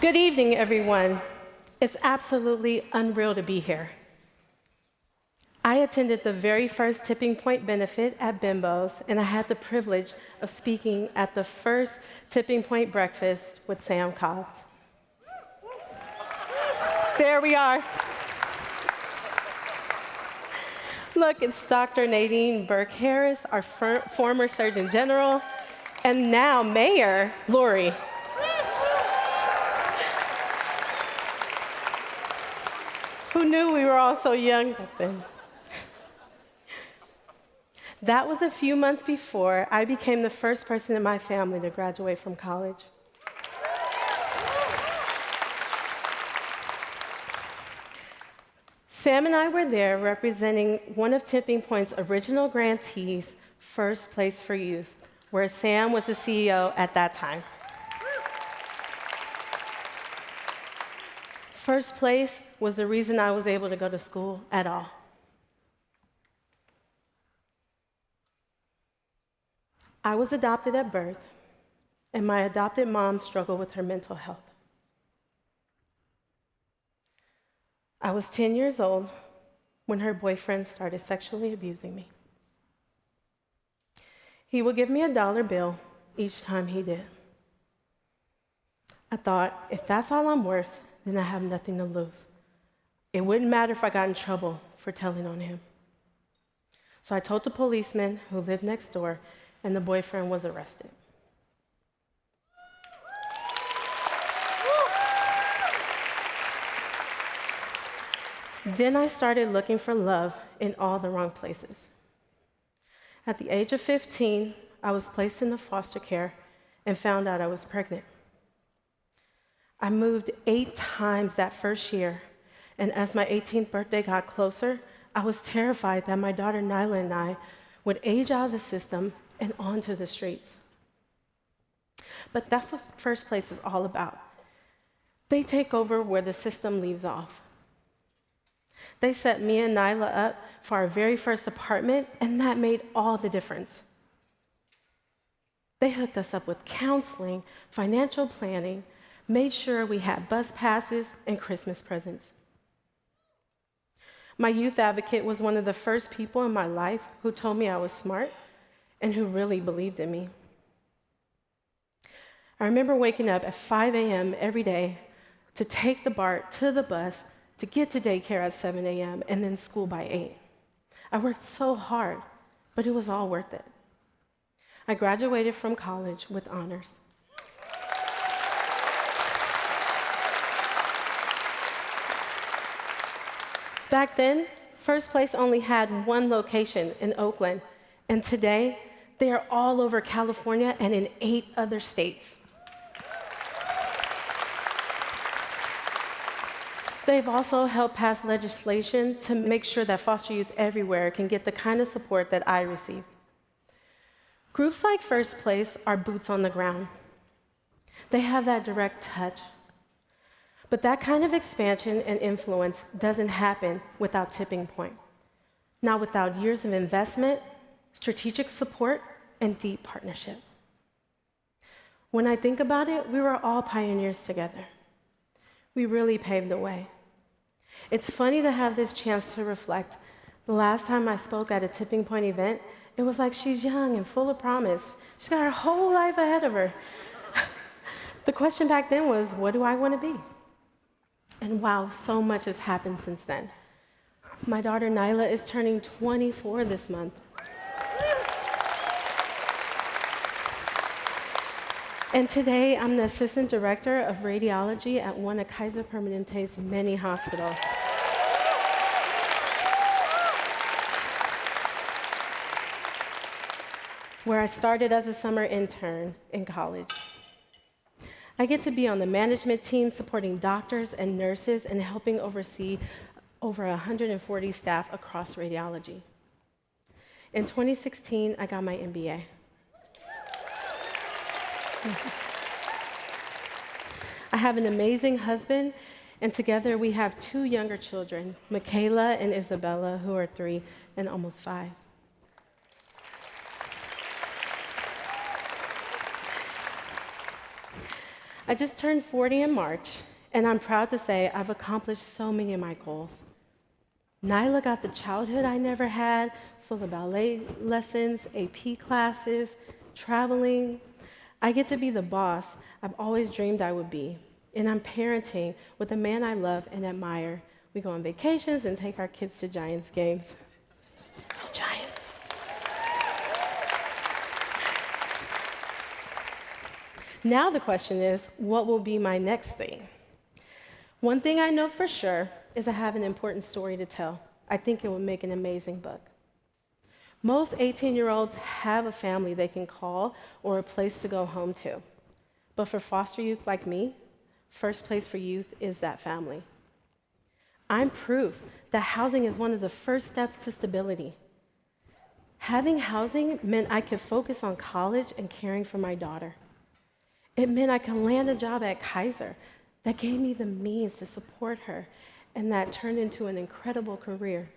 Good evening, everyone. It's absolutely unreal to be here. I attended the very first Tipping Point benefit at Bimbo's, and I had the privilege of speaking at the first Tipping Point breakfast with Sam Cobbs. There we are. Look, it's Dr. Nadine Burke-Harris, our former Surgeon General, and now Mayor Lori. Who knew we were all so young back then? That was a few months before I became the first person in my family to graduate from college. Sam and I were there representing one of Tipping Point's original grantees, First Place for Youth, where Sam was the CEO at that time. First Place was the reason I was able to go to school at all. I was adopted at birth, and my adopted mom struggled with her mental health. I was 10 years old when her boyfriend started sexually abusing me. He would give me a $1 bill each time he did. I thought, if that's all I'm worth, then I have nothing to lose. It wouldn't matter if I got in trouble for telling on him. So I told the policeman who lived next door, and the boyfriend was arrested. Then I started looking for love in all the wrong places. At the age of 15, I was placed into foster care and found out I was pregnant. I moved 8 times that first year, and as my 18th birthday got closer, I was terrified that my daughter Nyla and I would age out of the system and onto the streets. But that's what First Place is all about. They take over where the system leaves off. They set me and Nyla up for our very first apartment, and that made all the difference. They hooked us up with counseling, financial planning, made sure we had bus passes and Christmas presents. My youth advocate was one of the first people in my life who told me I was smart and who really believed in me. I remember waking up at 5 a.m. every day to take the BART to the bus to get to daycare at 7 a.m. and then school by 8. I worked so hard, but it was all worth it. I graduated from college with honors. Back then, First Place only had one location in Oakland, and today, they are all over California and in 8 other states. They've also helped pass legislation to make sure that foster youth everywhere can get the kind of support that I receive. Groups like First Place are boots on the ground. They have that direct touch. But that kind of expansion and influence doesn't happen without Tipping Point, not without years of investment, strategic support, and deep partnership. When I think about it, we were all pioneers together. We really paved the way. It's funny to have this chance to reflect. The last time I spoke at a Tipping Point event, it was like she's young and full of promise. She's got her whole life ahead of her. The question back then was, what do I want to be? And wow, so much has happened since then. My daughter Nyla is turning 24 this month. And today, I'm the Assistant Director of Radiology at one of Kaiser Permanente's many hospitals. Where I started as a summer intern in college. I get to be on the management team supporting doctors and nurses and helping oversee over 140 staff across radiology. In 2016, I got my MBA. I have an amazing husband, and together we have 2 younger children, Michaela and Isabella, who are 3 and almost 5. I just turned 40 in March, and I'm proud to say I've accomplished so many of my goals. Nyla got the childhood I never had, full of ballet lessons, AP classes, traveling. I get to be the boss I've always dreamed I would be, and I'm parenting with a man I love and admire. We go on vacations and take our kids to Giants games. Go Giants. Now the question is, what will be my next thing? One thing I know for sure is I have an important story to tell. I think it will make an amazing book. Most 18-year-olds have a family they can call or a place to go home to. But for foster youth like me, first place for youth is that family. I'm proof that housing is one of the first steps to stability. Having housing meant I could focus on college and caring for my daughter. It meant I could land a job at Kaiser that gave me the means to support her, and that turned into an incredible career.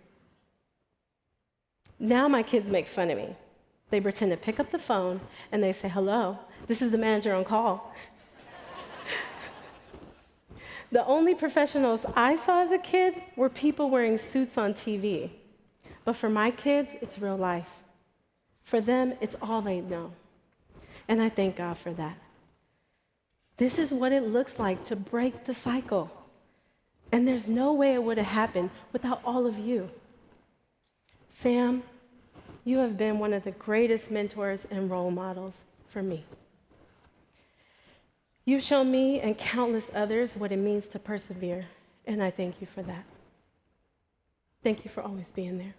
Now my kids make fun of me. They pretend to pick up the phone and they say, "Hello, this is the manager on call." The only professionals I saw as a kid were people wearing suits on TV. But for my kids, it's real life. For them, it's all they know. And I thank God for that. This is what it looks like to break the cycle. And there's no way it would have happened without all of you. Sam, you have been one of the greatest mentors and role models for me. You've shown me and countless others what it means to persevere, and I thank you for that. Thank you for always being there.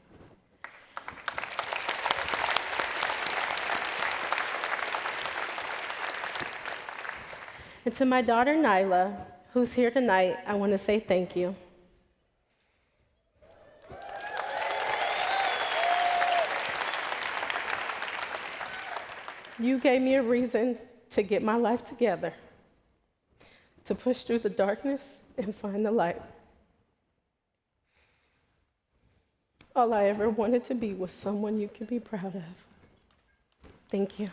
And to my daughter, Nyla, who's here tonight, I want to say thank you. You gave me a reason to get my life together, to push through the darkness and find the light. All I ever wanted to be was someone you could be proud of. Thank you.